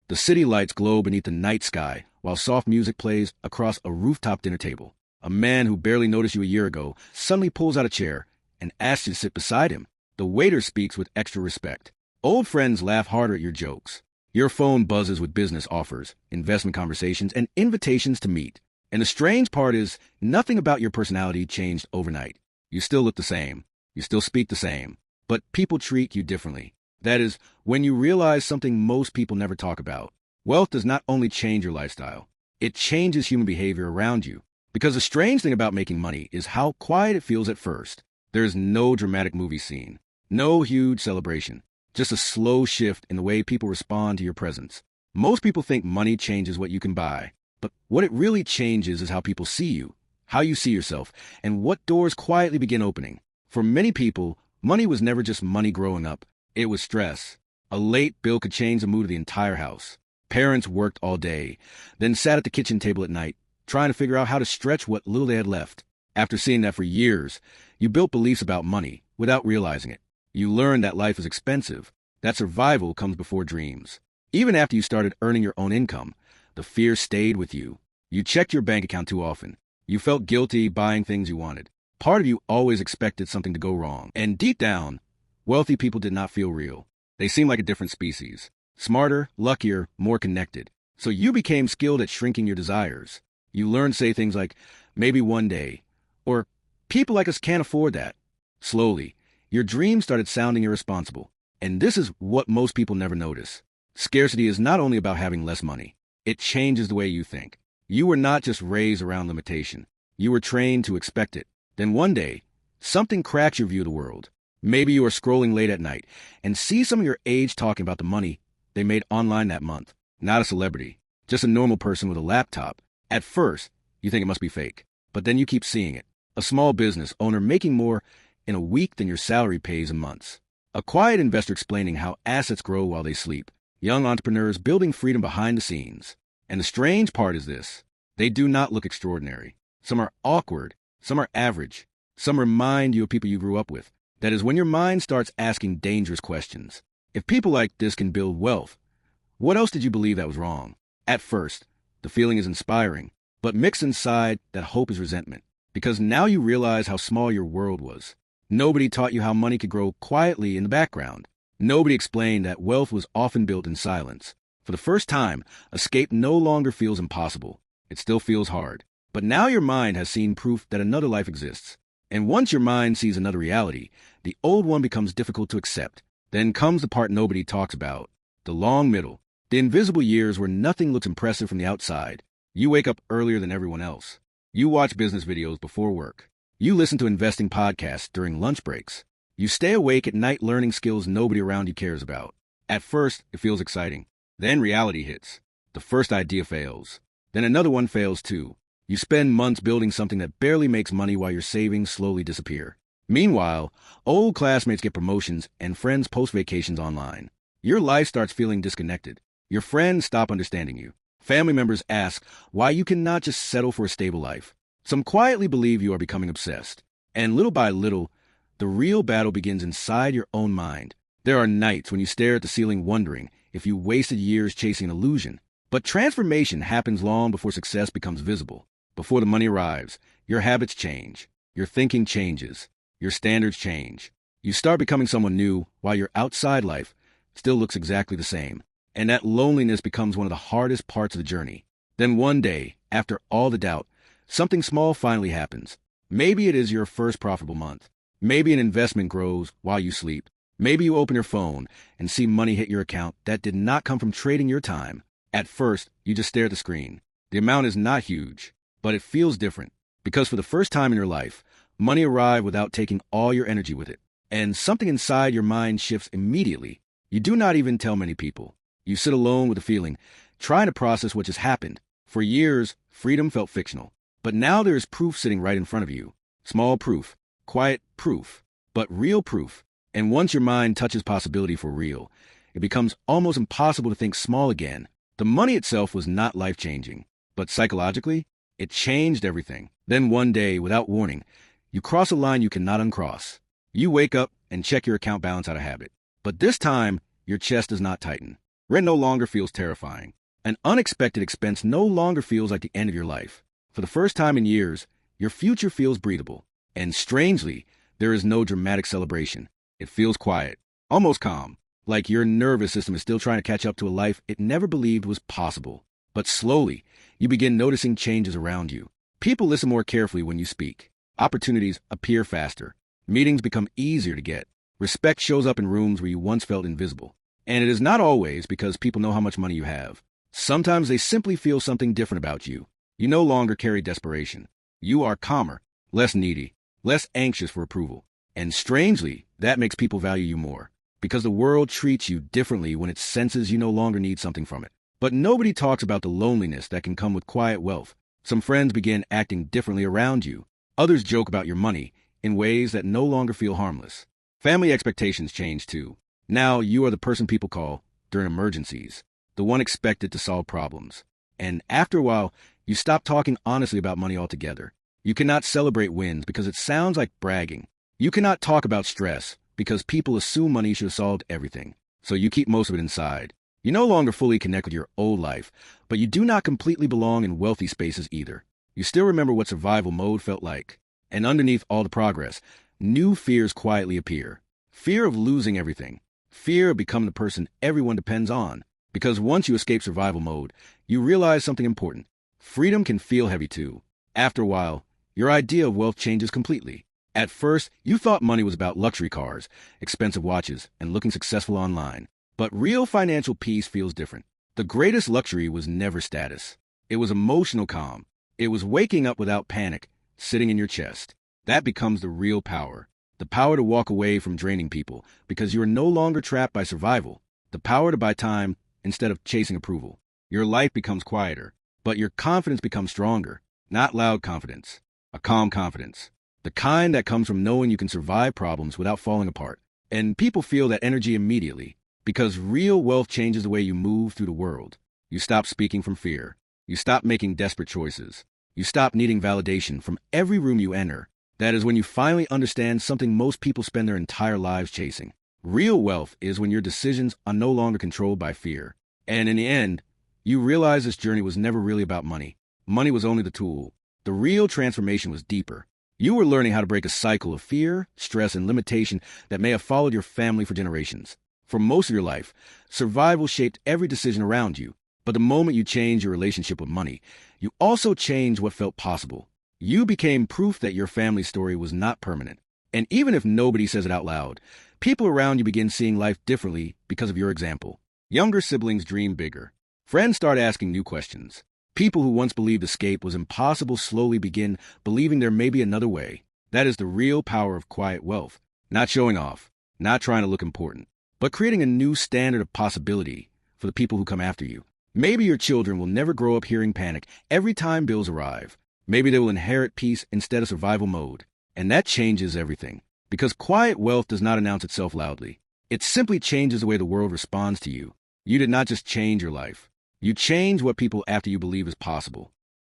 The city lights glow beneath the night sky, while soft music plays across a rooftop dinner table. A man who barely noticed you a year ago suddenly pulls out a chair and asks you to sit beside him. The waiter speaks with extra respect. Old friends laugh harder at your jokes. Your phone buzzes with business offers, investment conversations, and invitations to meet. And the strange part is, nothing about your personality changed overnight. You still look the same. You still speak the same. But people treat you differently. That is, when you realize something most people never talk about. Wealth does not only change your lifestyle, it changes human behavior around you. Because the strange thing about making money is how quiet it feels at first. There is no dramatic movie scene, no huge celebration, just a slow shift in the way people respond to your presence. Most people think money changes what you can buy, but what it really changes is how people see you, how you see yourself, and what doors quietly begin opening. For many people, money was never just money growing up. It was stress. A late bill could change the mood of the entire house. Parents worked all day, then sat at the kitchen table at night, trying to figure out how to stretch what little they had left. After seeing that for years, you built beliefs about money without realizing it. You learned that life is expensive, that survival comes before dreams. Even after you started earning your own income, the fear stayed with you. You checked your bank account too often. You felt guilty buying things you wanted. Part of you always expected something to go wrong. And deep down, wealthy people did not feel real. They seemed like a different species. Smarter, luckier, more connected. So you became skilled at shrinking your desires. You learned to say things like, maybe one day, or people like us can't afford that. Slowly, your dreams started sounding irresponsible. And this is what most people never notice. Scarcity is not only about having less money. It changes the way you think. You were not just raised around limitation. You were trained to expect it. Then one day, something cracks your view of the world. Maybe you are scrolling late at night and see some of your age talking about the money they made online that month. Not a celebrity, just a normal person with a laptop. At first, you think it must be fake, but then you keep seeing it. A small business owner making more in a week than your salary pays in months. A quiet investor explaining how assets grow while they sleep. Young entrepreneurs building freedom behind the scenes. And the strange part is this. They do not look extraordinary. Some are awkward. Some are average. Some remind you of people you grew up with. That is when your mind starts asking dangerous questions. If people like this can build wealth, what else did you believe that was wrong? At first, the feeling is inspiring, but mixed inside that hope is resentment. Because now you realize how small your world was. Nobody taught you how money could grow quietly in the background. Nobody explained that wealth was often built in silence. For the first time, escape no longer feels impossible. It still feels hard. But now your mind has seen proof that another life exists. And once your mind sees another reality, the old one becomes difficult to accept. Then comes the part nobody talks about. The long middle. The invisible years where nothing looks impressive from the outside. You wake up earlier than everyone else. You watch business videos before work. You listen to investing podcasts during lunch breaks. You stay awake at night learning skills nobody around you cares about. At first, it feels exciting. Then reality hits. The first idea fails. Then another one fails too. You spend months building something that barely makes money while your savings slowly disappear. Meanwhile, old classmates get promotions and friends post vacations online. Your life starts feeling disconnected. Your friends stop understanding you. Family members ask why you cannot just settle for a stable life. Some quietly believe you are becoming obsessed. And little by little, the real battle begins inside your own mind. There are nights when you stare at the ceiling wondering if you wasted years chasing an illusion. But transformation happens long before success becomes visible. Before the money arrives, your habits change. Your thinking changes. Your standards change. You start becoming someone new while your outside life still looks exactly the same. And that loneliness becomes one of the hardest parts of the journey. Then one day, after all the doubt, something small finally happens. Maybe it is your first profitable month. Maybe an investment grows while you sleep. Maybe you open your phone and see money hit your account that did not come from trading your time. At first, you just stare at the screen. The amount is not huge, but it feels different. Because for the first time in your life, money arrived without taking all your energy with it. And something inside your mind shifts immediately. You do not even tell many people. You sit alone with the feeling, trying to process what just happened. For years, freedom felt fictional. But now there is proof sitting right in front of you. Small proof, quiet proof, but real proof. And once your mind touches possibility for real, it becomes almost impossible to think small again. The money itself was not life-changing, but psychologically, it changed everything. Then one day, without warning, you cross a line you cannot uncross. You wake up and check your account balance out of habit. But this time, your chest does not tighten. Rent no longer feels terrifying. An unexpected expense no longer feels like the end of your life. For the first time in years, your future feels breathable. And strangely, there is no dramatic celebration. It feels quiet, almost calm, like your nervous system is still trying to catch up to a life it never believed was possible. But slowly, you begin noticing changes around you. People listen more carefully when you speak. Opportunities appear faster. Meetings become easier to get. Respect shows up in rooms where you once felt invisible. And it is not always because people know how much money you have. Sometimes they simply feel something different about you. You no longer carry desperation. You are calmer, less needy, less anxious for approval. And strangely, that makes people value you more. Because the world treats you differently when it senses you no longer need something from it. But nobody talks about the loneliness that can come with quiet wealth. Some friends begin acting differently around you. Others joke about your money in ways that no longer feel harmless. Family expectations change too. Now you are the person people call during emergencies, the one expected to solve problems. And after a while, you stop talking honestly about money altogether. You cannot celebrate wins because it sounds like bragging. You cannot talk about stress because people assume money should have solved everything. So you keep most of it inside. You no longer fully connect with your old life, but you do not completely belong in wealthy spaces either. You still remember what survival mode felt like. And underneath all the progress, new fears quietly appear. Fear of losing everything. Fear of becoming the person everyone depends on. Because once you escape survival mode, you realize something important. Freedom can feel heavy too. After a while, your idea of wealth changes completely. At first, you thought money was about luxury cars, expensive watches, and looking successful online. But real financial peace feels different. The greatest luxury was never status. It was emotional calm. It was waking up without panic, sitting in your chest. That becomes the real power. The power to walk away from draining people because you are no longer trapped by survival. The power to buy time instead of chasing approval. Your life becomes quieter, but your confidence becomes stronger. Not loud confidence, a calm confidence. The kind that comes from knowing you can survive problems without falling apart. And people feel that energy immediately because real wealth changes the way you move through the world. You stop speaking from fear. You stop making desperate choices. You stop needing validation from every room you enter. That is when you finally understand something most people spend their entire lives chasing. Real wealth is when your decisions are no longer controlled by fear. And in the end, you realize this journey was never really about money. Money was only the tool. The real transformation was deeper. You were learning how to break a cycle of fear, stress, and limitation that may have followed your family for generations. For most of your life, survival shaped every decision around you. But the moment you changed your relationship with money, you also changed what felt possible. You became proof that your family story was not permanent. And even if nobody says it out loud, people around you begin seeing life differently because of your example. Younger siblings dream bigger. Friends start asking new questions. People who once believed escape was impossible slowly begin believing there may be another way. That is the real power of quiet wealth. Not showing off, not trying to look important, but creating a new standard of possibility for the people who come after you. Maybe your children will never grow up hearing panic every time bills arrive. Maybe they will inherit peace instead of survival mode. And that changes everything. Because quiet wealth does not announce itself loudly. It simply changes the way the world responds to you. You did not just change your life. You change what people after you believe is possible.